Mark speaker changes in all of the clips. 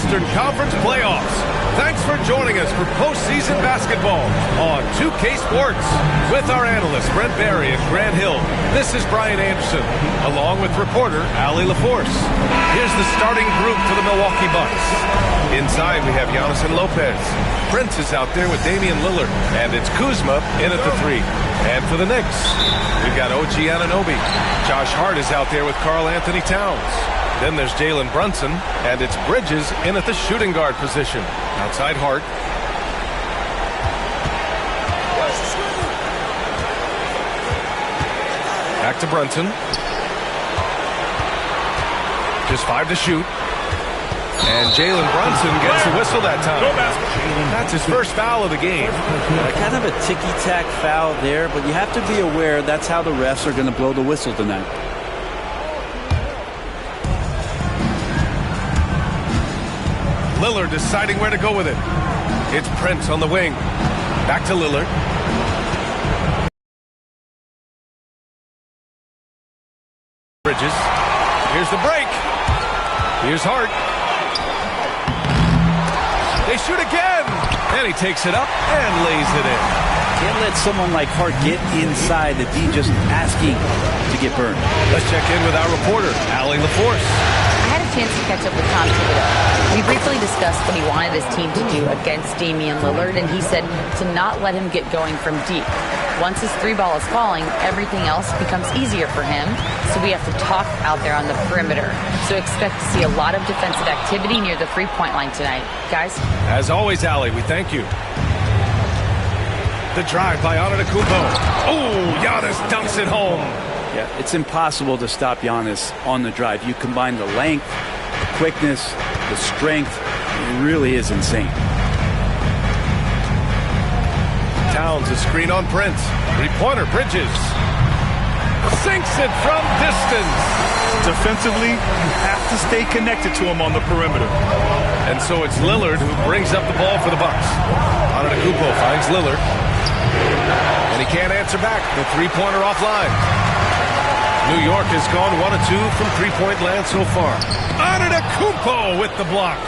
Speaker 1: Western Conference playoffs. Thanks for joining us for postseason basketball on 2K Sports. With our analysts Brent Barry and Grant Hill, this is Brian Anderson, along with reporter Allie LaForce. Here's the starting group for the Milwaukee Bucks. Inside we have Giannis and Lopez. Prince is out there with Damian Lillard, and it's Kuzma in at the 3. And for the Knicks, we've got OG Anunoby. Josh Hart is out there with Karl Anthony Towns. Then there's Jalen Brunson, and it's Bridges in at the shooting guard position. Outside Hart. Back to Brunson. Just 5 to shoot. And Jalen Brunson gets the whistle that time. That's his first foul of the game.
Speaker 2: Kind of a ticky-tack foul there, but you have to be aware that's how the refs are going to blow the whistle tonight.
Speaker 1: Lillard deciding where to go with it. It's Prince on the wing. Back to Lillard. Bridges. Here's the break. Here's Hart. They shoot again. And he takes it up and lays it in.
Speaker 2: Can't let someone like Hart get inside the D just asking to get burned.
Speaker 1: Let's check in with our reporter, Allie LaForce.
Speaker 3: I had a chance to catch up with Tom Thibodeau. We briefly discussed what he wanted his team to do against Damian Lillard, and he said to not let him get going from deep. Once his 3-ball is falling, everything else becomes easier for him, so we have to talk out there on the perimeter. So expect to see a lot of defensive activity near the 3-point line tonight. Guys?
Speaker 1: As always, Allie, we thank you. The drive by Antetokounmpo. Oh, Giannis dunks it home.
Speaker 2: Yeah, it's impossible to stop Giannis on the drive. You combine the length, the quickness, the strength. It really is insane.
Speaker 1: Towns, a screen on Prince. 3-pointer, Bridges. Sinks it from distance.
Speaker 4: Defensively, you have to stay connected to him on the perimeter.
Speaker 1: And so it's Lillard who brings up the ball for the Bucks. Antetokounmpo finds Lillard. And he can't answer back. The 3-pointer offline. New York has gone 1 of 2 from 3-point land so far. Antetokounmpo with the block.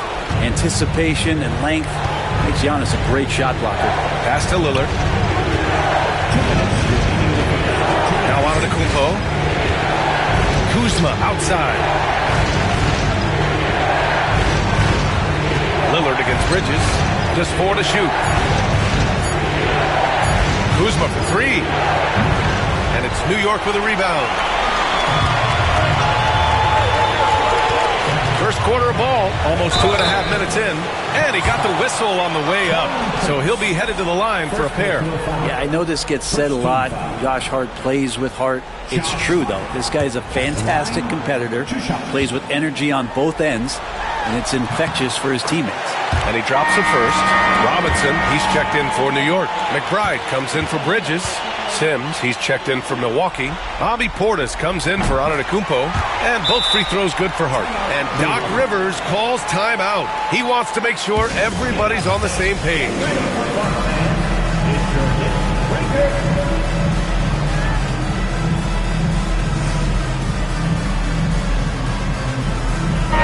Speaker 2: Anticipation and length makes Giannis a great shot blocker.
Speaker 1: Pass to Lillard. Now Antetokounmpo. Kuzma outside. Lillard against Bridges. Just 4 to shoot. Kuzma for 3. And it's New York with a rebound. First quarter of ball, almost 2.5 minutes in, and he got the whistle on the way up. So he'll be headed to the line for a pair.
Speaker 2: Yeah, I know this gets said a lot. Josh Hart plays with heart. It's true, though. This guy's a fantastic competitor, plays with energy on both ends, and it's infectious for his teammates.
Speaker 1: And he drops it first. Robinson, he's checked in for New York. McBride comes in for Bridges. Sims, he's checked in for Milwaukee. Bobby Portis comes in for Antetokounmpo. And both free throws good for Hart. And Doc Rivers calls timeout. He wants to make sure everybody's on the same page.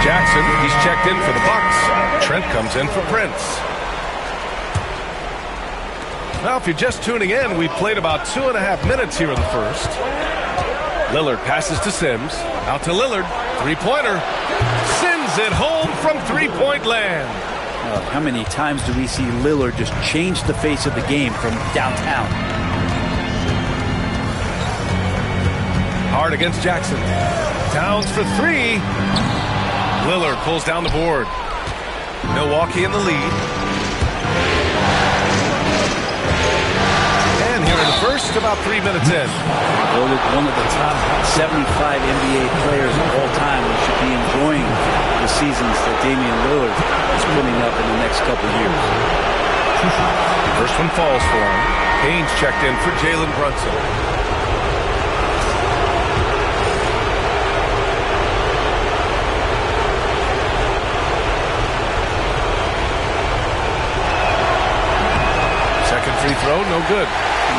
Speaker 1: Jackson, he's checked in for the Bucks. Trent comes in for Prince. Now, if you're just tuning in, we've played about 2.5 minutes here in the first. Lillard passes to Sims. Out to Lillard. 3-pointer. Sends it home from 3-point land.
Speaker 2: How many times do we see Lillard just change the face of the game from downtown?
Speaker 1: Hard against Jackson. Towns for 3. Lillard pulls down the board. Milwaukee in the lead. And here in the first, about 3 minutes in.
Speaker 2: Voted one of the top 75 NBA players of all time. We should be enjoying the seasons that Damian Lillard is putting up in the next couple of years.
Speaker 1: First one falls for him. Haynes checked in for Jalen Brunson. Free throw, no good.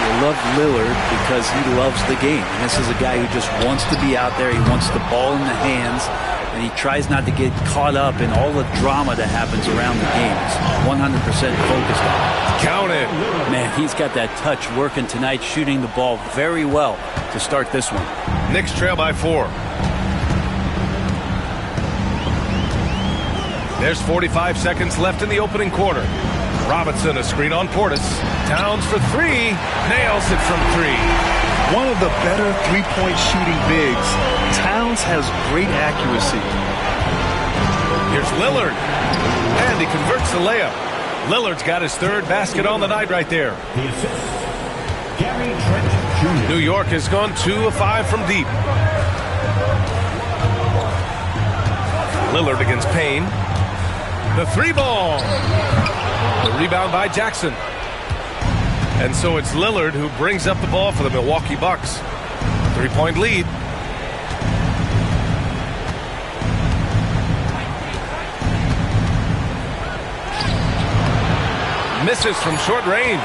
Speaker 2: You love Lillard because he loves the game. And this is a guy who just wants to be out there. He wants the ball in the hands, and he tries not to get caught up in all the drama that happens around the game. He's 100% focused on it.
Speaker 1: Count it.
Speaker 2: Man, he's got that touch working tonight, shooting the ball very well to start this one.
Speaker 1: Knicks trail by 4. There's 45 seconds left in the opening quarter. Robinson, a screen on Portis. Towns for 3. Nails it from 3.
Speaker 4: One of the better three-point shooting bigs. Towns has great accuracy.
Speaker 1: Here's Lillard. And he converts the layup. Lillard's got his 3rd basket on the night right there. New York has gone 2 of 5 from deep. Lillard against Payne. The 3-ball. The rebound by Jackson. And so it's Lillard who brings up the ball for the Milwaukee Bucks. 3-point lead. Misses from short range.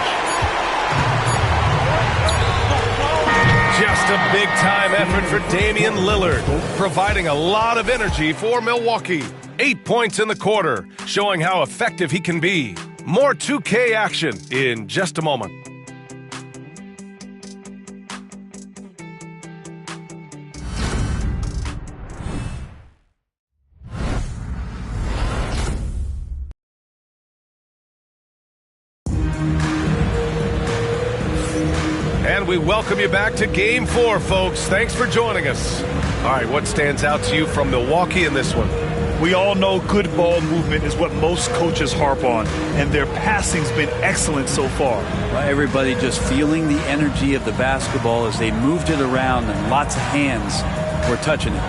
Speaker 1: Just a big-time effort for Damian Lillard, providing a lot of energy for Milwaukee. 8 points in the quarter, showing how effective he can be. More 2K action in just a moment. And we welcome you back to Game 4, folks. Thanks for joining us. All right, what stands out to you from Milwaukee in this one?
Speaker 4: We all know good ball movement is what most coaches harp on, and their passing's been excellent so far.
Speaker 2: Well, everybody just feeling the energy of the basketball as they moved it around, and lots of hands were touching it.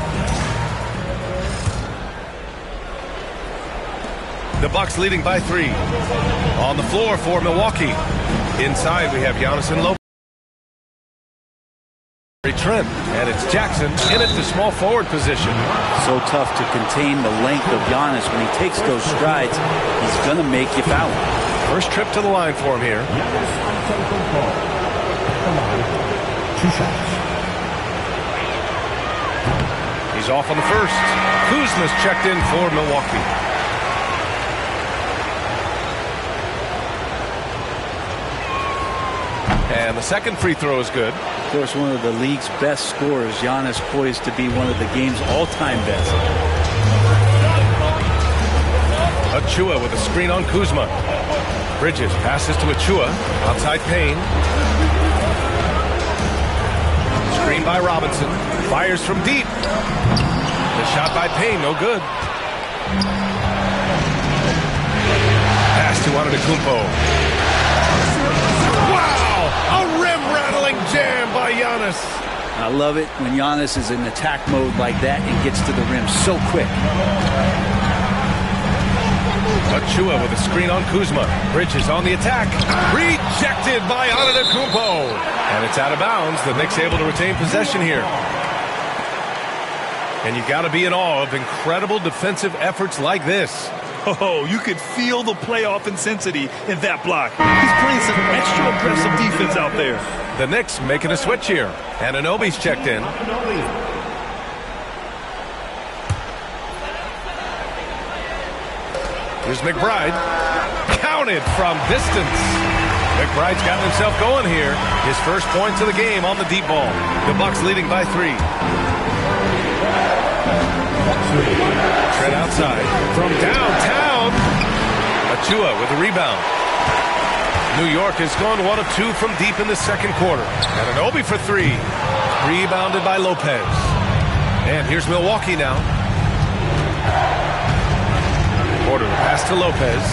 Speaker 1: The Bucks leading by 3. On the floor for Milwaukee. Inside, we have Giannis and Lopez. Trent, and it's Jackson in at the small forward position.
Speaker 2: So tough to contain the length of Giannis. When he takes those strides, he's going to make you foul.
Speaker 1: First trip to the line for him here. He's off on the first. Kuzma's checked in for Milwaukee. And the second free throw is good.
Speaker 2: Of course, one of the league's best scorers, Giannis, poised to be one of the game's all-time best.
Speaker 1: Achua with a screen on Kuzma. Bridges passes to Achua. Outside Payne. Screen by Robinson. Fires from deep. The shot by Payne, no good. Pass to Antetokounmpo. A rim-rattling jam by Giannis.
Speaker 2: I love it when Giannis is in attack mode like that and gets to the rim so quick.
Speaker 1: Achua with a screen on Kuzma. Bridges on the attack. Rejected by Antetokounmpo. And it's out of bounds. The Knicks able to retain possession here. And you got to be in awe of incredible defensive efforts like this.
Speaker 4: Oh, you could feel the playoff intensity in that block. He's playing some extra aggressive defense out there.
Speaker 1: The Knicks making a switch here. Anunoby's checked in. Here's McBride. Counted from distance. McBride's gotten himself going here. His first points of the game on the deep ball. The Bucks leading by 3. Trent outside. From downtown. Achua with a rebound. New York has gone 1 of 2 from deep in the second quarter. Anunoby for 3. Rebounded by Lopez. And here's Milwaukee now. Porter pass to Lopez.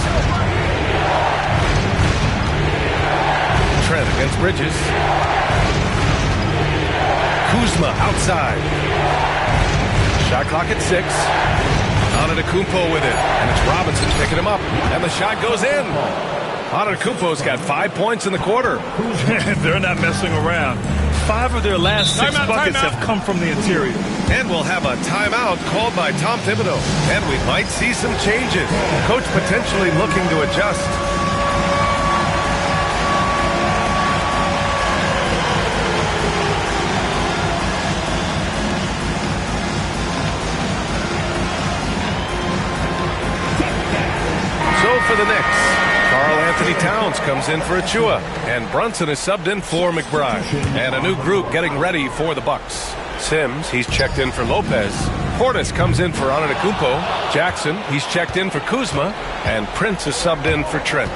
Speaker 1: Trent against Bridges. Kuzma outside. Shot clock at 6. Antetokounmpo with it. And it's Robinson picking him up. And the shot goes in. Antetokounmpo's got 5 points in the quarter.
Speaker 4: They're not messing around. 5 of their last 6 buckets have come from the interior.
Speaker 1: And we'll have a timeout called by Tom Thibodeau. And we might see some changes. Coach potentially looking to adjust. for the Knicks. Karl Anthony Towns comes in for Achua, and Brunson is subbed in for McBride. And a new group getting ready for the Bucks. Sims, he's checked in for Lopez. Portis comes in for Antetokounmpo. Jackson, he's checked in for Kuzma. And Prince is subbed in for Trent.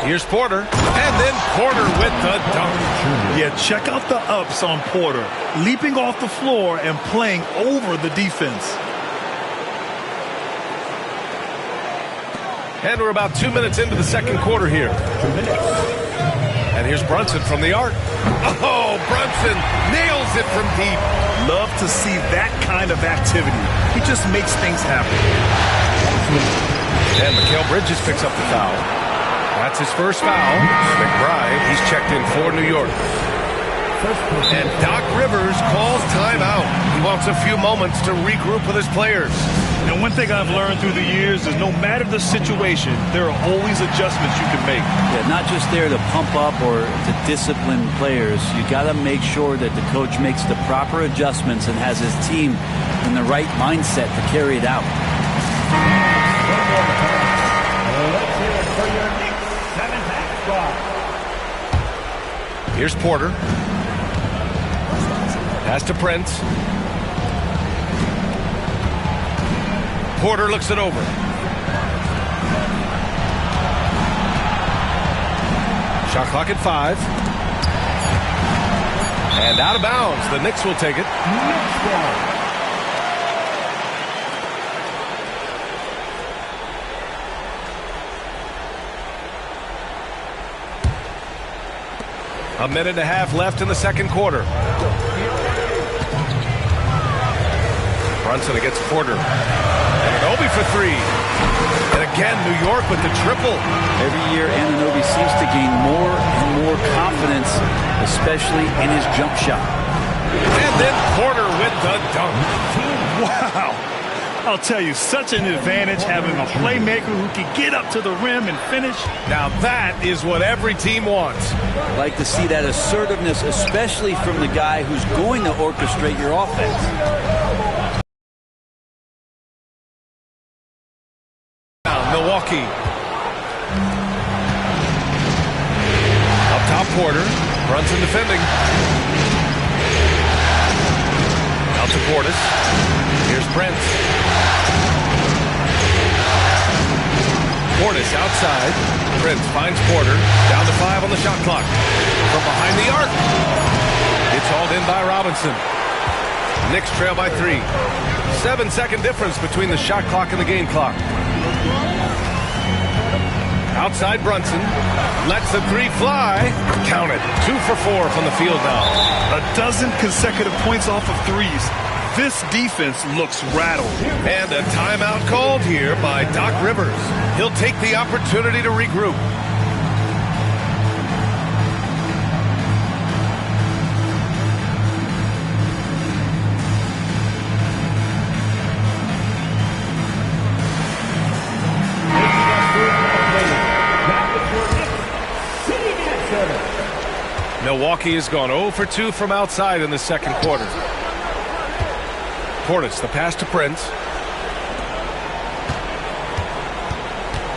Speaker 1: Here's Porter, and then Porter with the dunk.
Speaker 4: Yeah, check out the ups on Porter. Leaping off the floor and playing over the defense.
Speaker 1: And we're about 2 minutes into the second quarter here. And here's Brunson from the arc. Oh, Brunson nails it from deep.
Speaker 4: Love to see that kind of activity. He just makes things happen.
Speaker 1: And Mikal Bridges picks up the foul. That's his first foul. McBride, he's checked in for New York. And Doc Rivers calls timeout. He wants a few moments to regroup with his players.
Speaker 4: And one thing I've learned through the years is no matter the situation, there are always adjustments you can make.
Speaker 2: Yeah, not just there to pump up or to discipline players. You got to make sure that the coach makes the proper adjustments and has his team in the right mindset to carry it out.
Speaker 1: Here's Porter. Pass to Prince. Porter looks it over. Shot clock at 5. And out of bounds. The Knicks will take it. A minute and a half left in the second quarter. Brunson against Porter. And Anunoby for 3. And again, New York with the triple.
Speaker 2: Every year, Anunoby seems to gain more and more confidence, especially in his jump shot.
Speaker 1: And then Porter with the dunk.
Speaker 4: Wow. I'll tell you, such an advantage having a playmaker who can get up to the rim and finish.
Speaker 1: Now that is what every team wants.
Speaker 2: I like to see that assertiveness, especially from the guy who's going to orchestrate your offense.
Speaker 1: Milwaukee. Up top, Porter. Brunson defending. Out to Portis. Here's Prince. Portis outside. Prince finds Porter. Down to 5 on the shot clock. From behind the arc. It's hauled in by Robinson. Knicks trail by 3. 7-second difference between the shot clock and the game clock. Outside Brunson. Lets the 3 fly. Count it. 2 for 4 from the field now.
Speaker 4: A dozen consecutive points off of threes. This defense looks rattled.
Speaker 1: And a timeout called here by Doc Rivers. He'll take the opportunity to regroup. Milwaukee has gone 0 for 2 from outside in the second quarter. Portis, the pass to Prince.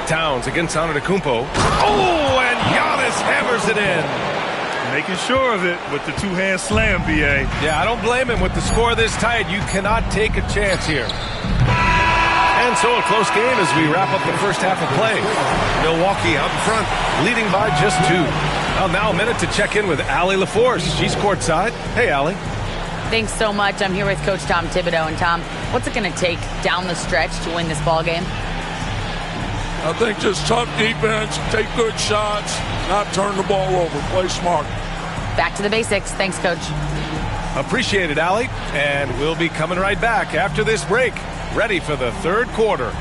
Speaker 1: Towns against Antetokounmpo. Oh, and Giannis hammers it in.
Speaker 4: Making sure of it with the two-hand slam, B.A.
Speaker 1: Yeah, I don't blame him. With the score this tight, you cannot take a chance here. And so a close game as we wrap up the first half of play. Milwaukee out in front, leading by just 2. Well, now a minute to check in with Allie LaForce. She's courtside. Hey, Allie.
Speaker 3: Thanks so much. I'm here with Coach Tom Thibodeau. And Tom, what's it going to take down the stretch to win this ball game?
Speaker 5: I think just tough defense, take good shots, not turn the ball over, play smart.
Speaker 3: Back to the basics. Thanks, Coach.
Speaker 1: Appreciate it, Allie. And we'll be coming right back after this break, ready for the third quarter.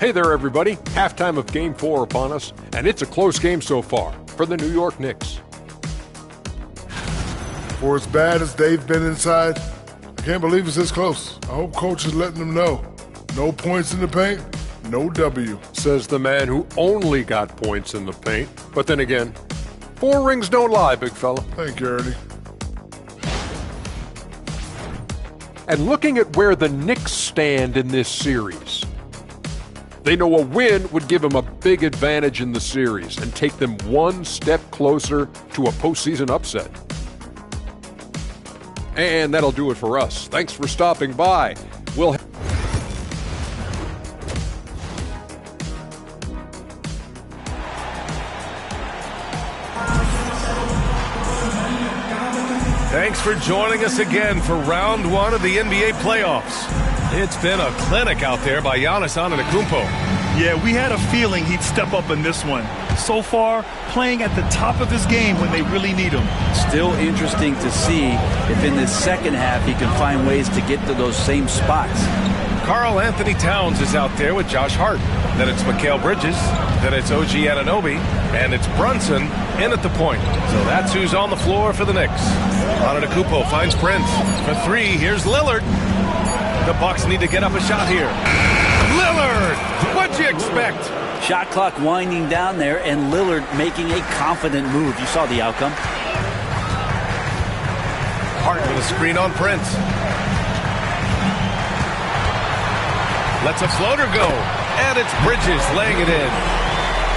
Speaker 6: Hey there, everybody. Halftime of Game 4 upon us, and it's a close game so far for the New York Knicks.
Speaker 7: For as bad as they've been inside, I can't believe it's this close. I hope Coach is letting them know. No points in the paint, No W.
Speaker 6: Says the man who only got points in the paint. But then again, 4 rings don't lie, big fella.
Speaker 7: Thank you, Ernie.
Speaker 6: And looking at where the Knicks stand in this series, they know a win would give them a big advantage in the series and take them one step closer to a postseason upset. And that'll do it for us. Thanks for stopping by. We'll
Speaker 1: Thanks for joining us again for round 1 of the NBA playoffs. It's been a clinic out there by Giannis Antetokounmpo.
Speaker 4: Yeah, we had a feeling he'd step up in this one. So far, playing at the top of his game when they really need him.
Speaker 2: Still interesting to see if in this second half he can find ways to get to those same spots.
Speaker 1: Karl Anthony Towns is out there with Josh Hart. Then it's Mikal Bridges. Then it's OG Anunoby. And it's Brunson in at the point. So that's who's on the floor for the Knicks. Antetokounmpo finds Prince. For 3, here's Lillard. The Bucks need to get up a shot here. Lillard! What'd you expect?
Speaker 2: Shot clock winding down there, and Lillard making a confident move. You saw the outcome.
Speaker 1: Hart with a screen on Prince. Lets a floater go. And it's Bridges laying it in.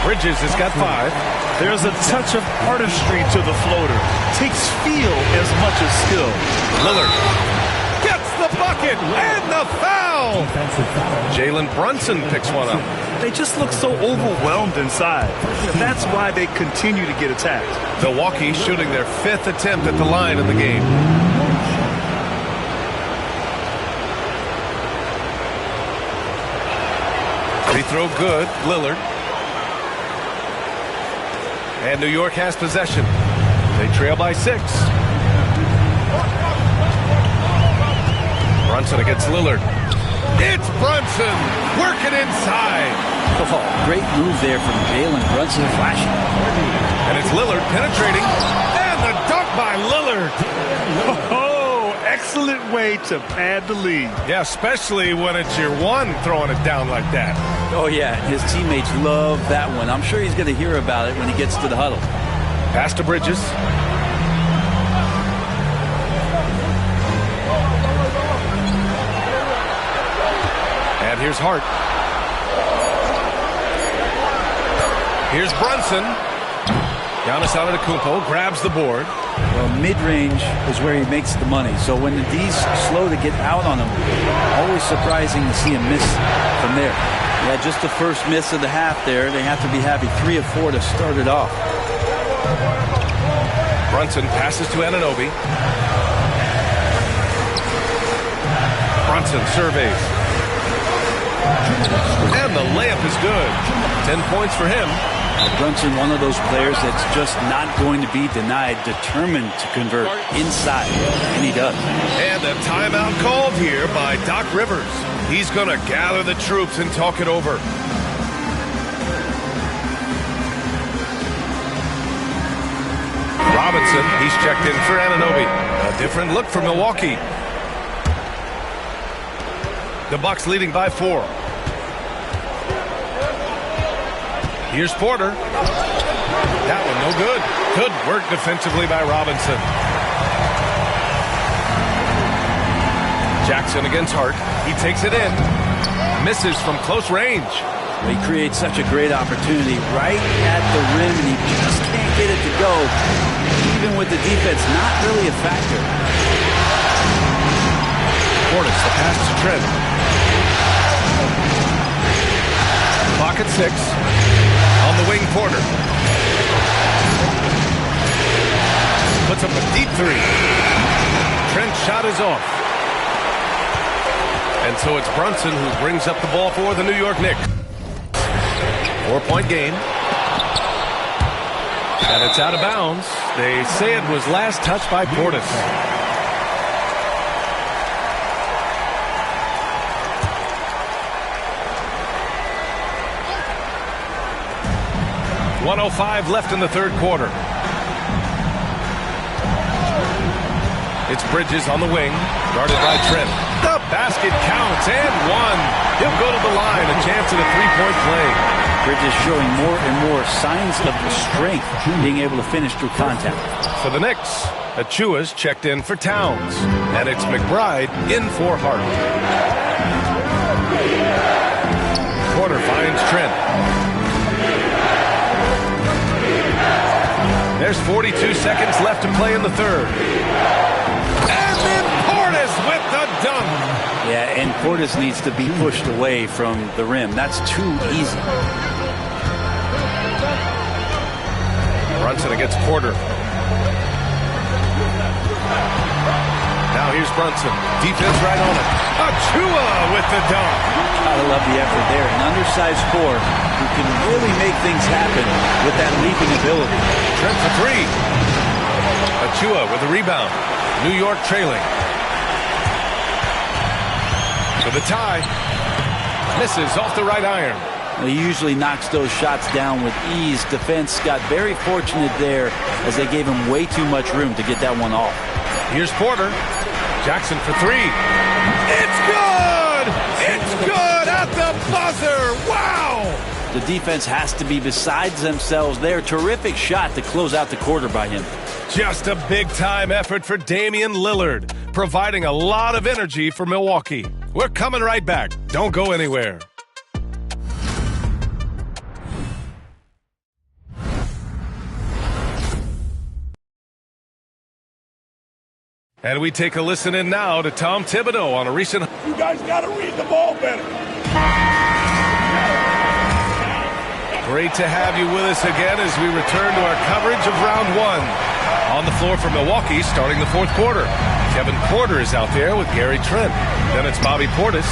Speaker 1: Bridges has got 5.
Speaker 4: There's a touch of artistry to the floater. Takes feel as much as skill.
Speaker 1: Lillard gets the bucket and the foul. Jalen Brunson picks one up.
Speaker 4: They just look so overwhelmed inside. That's why they continue to get attacked.
Speaker 1: Milwaukee shooting their 5th attempt at the line in the game. Free throw good, Lillard. And New York has possession. They trail by 6. Brunson against Lillard. It's Brunson working inside.
Speaker 2: Oh, great move there from Jalen Brunson, flashing.
Speaker 1: And it's Lillard penetrating. And the dunk by Lillard.
Speaker 4: Oh, excellent way to pad the lead.
Speaker 1: Yeah, especially when it's your one throwing it down like that.
Speaker 2: Oh, yeah, his teammates love that one. I'm sure he's going to hear about it when he gets to the huddle.
Speaker 1: Pass to Bridges. And here's Hart. Here's Brunson. Giannis Antetokounmpo grabs the board.
Speaker 2: Well, mid-range is where he makes the money. So when the D's slow to get out on him, always surprising to see him miss from there. Yeah, just the first miss of the half there. They have to be happy. 3 of 4 to start it off.
Speaker 1: Brunson passes to Anunoby. Brunson surveys. And the layup is good. 10 points for him.
Speaker 2: Brunson, one of those players that's just not going to be denied, determined to convert inside, and he does.
Speaker 1: And a timeout called here by Doc Rivers. He's going to gather the troops and talk it over. Robinson, he's checked in for Anunoby. A different look for Milwaukee. The Bucks leading by 4. Here's Porter. That one no good. Good work defensively by Robinson. Jackson against Hart. He takes it in. Misses from close range.
Speaker 2: He creates such a great opportunity right at the rim, and he just can't get it to go. Even with the defense not really a factor.
Speaker 1: Portis, the pass to Trent. Clock at 6. On the wing, Porter. Puts up a deep 3. Trent's shot is off. And so it's Brunson who brings up the ball for the New York Knicks. 4-point game. And it's out of bounds. They say it was last touched by Portis. .105 left in the third quarter. It's Bridges on the wing, guarded by Trent. The basket counts, and one. He'll go to the line, a chance at a three-point play.
Speaker 2: Bridges showing more and more signs of strength, being able to finish through contact.
Speaker 1: For the Knicks, Achua's checked in for Towns, and it's McBride in for Hart. Porter finds Trent. There's 42 seconds left to play in the third. And then Portis with the dunk.
Speaker 2: Yeah, and Portis needs to be pushed away from the rim. That's too easy.
Speaker 1: Brunson against Porter. Now here's Brunson. Defense right on it. Achua with the dunk.
Speaker 2: Gotta love the effort there. An undersized forward who can really make things happen with that leaping ability.
Speaker 1: Trent for three. Achua with the rebound. New York trailing. For the tie. Misses off the right iron.
Speaker 2: He usually knocks those shots down with ease. Defense got very fortunate there as they gave him way too much room to get that one off.
Speaker 1: Here's Porter. Jackson for three. It's good! It's good at the buzzer! Wow!
Speaker 2: The defense has to be besides themselves there. Terrific shot to close out the quarter by him.
Speaker 1: Just a big-time effort for Damian Lillard, providing a lot of energy for Milwaukee. We're coming right back. Don't go anywhere. And we take a listen in now to Tom Thibodeau on a recent...
Speaker 5: You guys got to read the ball better.
Speaker 1: Great to have you with us again as we return to our coverage of round one. On the floor for Milwaukee, starting the fourth quarter. Kevin Porter is out there with Gary Trent. Then it's Bobby Portis.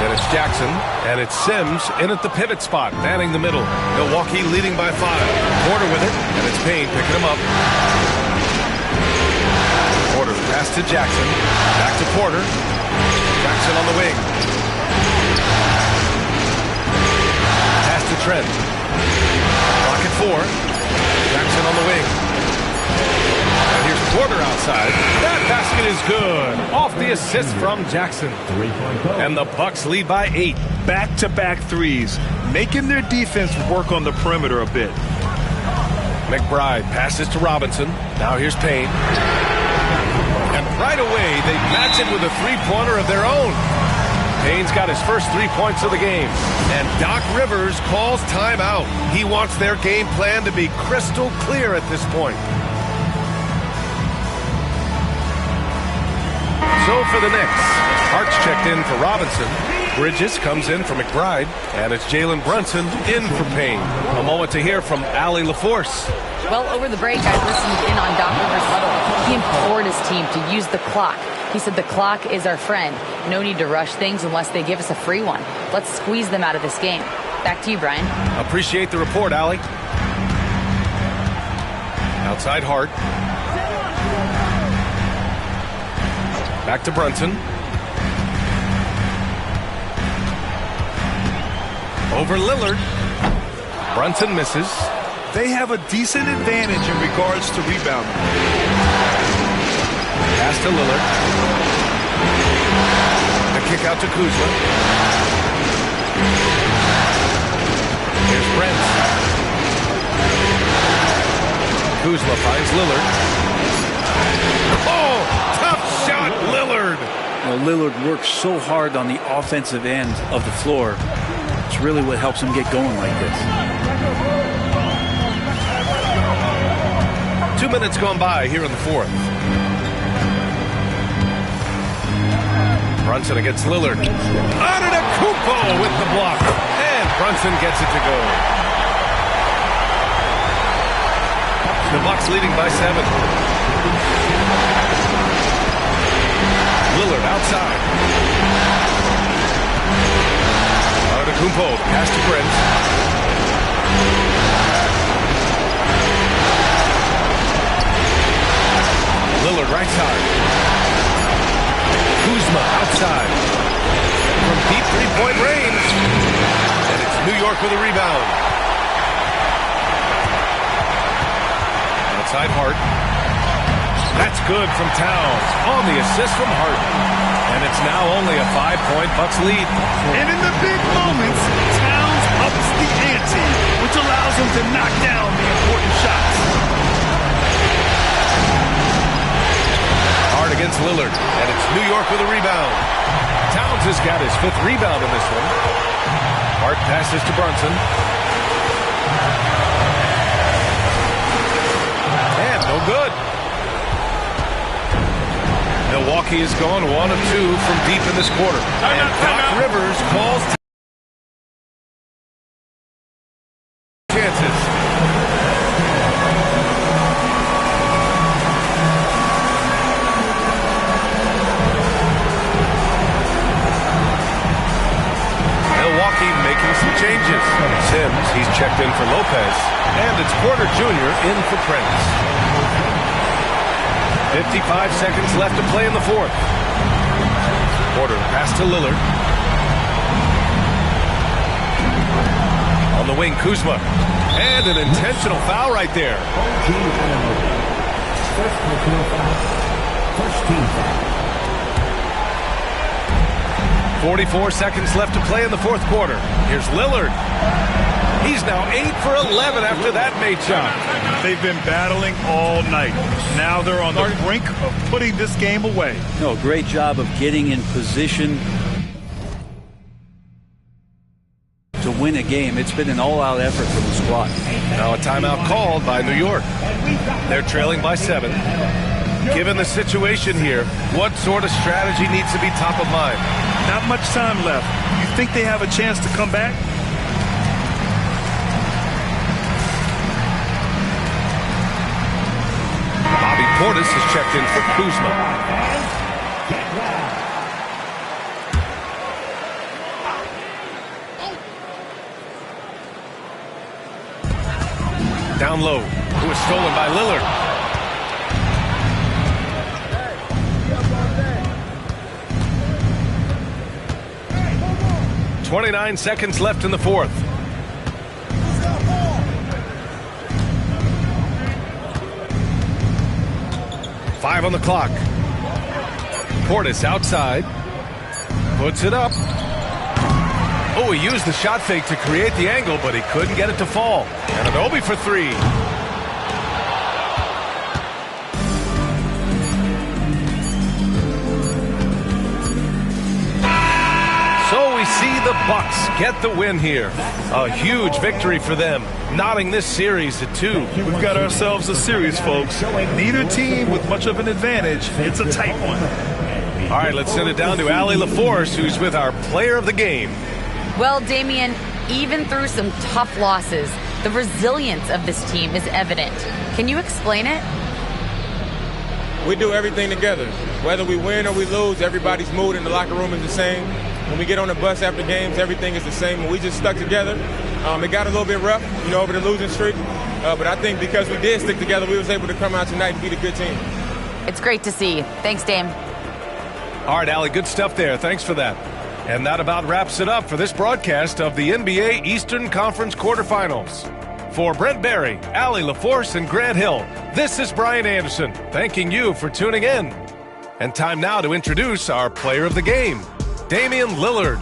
Speaker 1: Then it's Jackson. And it's Sims in at the pivot spot, manning the middle. Milwaukee leading by 5. Porter with it. And it's Payne picking him up. Porter pass to Jackson. Back to Porter. Jackson on the wing. Pass to Trent. Clock at 4. Jackson on the wing. And here's Porter outside. That basket is good. Off the assist from Jackson. And the Bucks lead by 8.
Speaker 4: Back-to-back threes, making their defense work on the perimeter a bit.
Speaker 1: McBride passes to Robinson. Now here's Payne. And right away, they match it with a three-pointer of their own. Payne's got his first 3 points of the game. And Doc Rivers calls timeout. He wants their game plan to be crystal clear at this point. So for the Knicks, Hart's checked in for Robinson. Bridges comes in for McBride. And it's Jalen Brunson in for Payne. A moment to hear from Allie LaForce.
Speaker 3: Well, over the break, I listened in on Doc Rivers' huddle. He implored his team to use the clock. He said the clock is our friend. No need to rush things unless they give us a free one. Let's squeeze them out of this game. Back to you, Brian.
Speaker 1: Appreciate the report, Allie. Outside Hart. Back to Brunson. Over Lillard. Brunson misses.
Speaker 4: They have a decent advantage in regards to rebounding.
Speaker 1: Pass to Lillard. The kick out to Kuzma. Here's Brent. Kuzma finds Lillard. Oh, tough shot, Lillard.
Speaker 2: Well, Lillard works so hard on the offensive end of the floor. It's really what helps him get going like this.
Speaker 1: 2 minutes gone by here in the fourth. Brunson against Lillard. Antetokounmpo with the block. And Brunson gets it to go. The Bucks leading by 7. Lillard outside. Antetokounmpo pass to Brent. Lillard right side. Kuzma outside. From deep three-point range. And it's New York with a rebound. Outside Hart. That's good from Towns on the assist from Harden. And it's now only a 5-point Bucks lead.
Speaker 4: And in the big moments, Towns ups the ante, which allows him to knock down the important shots.
Speaker 1: Hard against Lillard, and it's New York with a rebound. Towns has got his 5th rebound in this one. Hart passes to Brunson. And no good. Milwaukee has gone 1 of 2 from deep in this quarter. And Doc Rivers calls chances. Milwaukee making some changes. Sims, he's checked in for Lopez. And it's Porter Jr. in for Prince. 55 seconds left to play in the 4th. Porter pass to Lillard. On the wing, Kuzma. And an intentional foul right there. 44 seconds left to play in the 4th quarter. Here's Lillard. He's now 8 for 11 after that made shot.
Speaker 4: They've been battling all night. Now they're on the brink of putting this game away.
Speaker 2: No, great job of getting in position to win a game. It's been an all-out effort from the squad.
Speaker 1: Now a timeout called by New York. They're trailing by 7. Given the situation here, what sort of strategy needs to be top of mind?
Speaker 4: Not much time left. You think they have a chance to come back?
Speaker 1: Portis has checked in for Kuzma. Down low, who is stolen by Lillard. – 29 seconds left in the 4th. Five on the clock. Portis outside. Puts it up. Oh, he used the shot fake to create the angle, but he couldn't get it to fall. And Anunoby for 3. So we see the Bucks get the win here. A huge victory for them, knotting this series at 2.
Speaker 4: We've got ourselves a series, folks. Neither team with much of an advantage. It's a tight one.
Speaker 1: All right, let's send it down to Allie LaForce, who's with our player of the game.
Speaker 3: Well, Damian, even through some tough losses, the resilience of this team is evident. Can you explain it?
Speaker 8: We do everything together. Whether we win or we lose, everybody's mood in the locker room is the same. When we get on the bus after games, everything is the same. When we just stuck together, it got a little bit rough, over the losing streak. But I think because we did stick together, we was able to come out tonight and beat a good team.
Speaker 3: It's great to see. Thanks, Dame.
Speaker 1: All right, Allie, good stuff there. Thanks for that. And that about wraps it up for this broadcast of the NBA Eastern Conference quarterfinals. For Brent Barry, Allie LaForce, and Grant Hill, this is Brian Anderson, thanking you for tuning in. And time now to introduce our player of the game, Damian Lillard.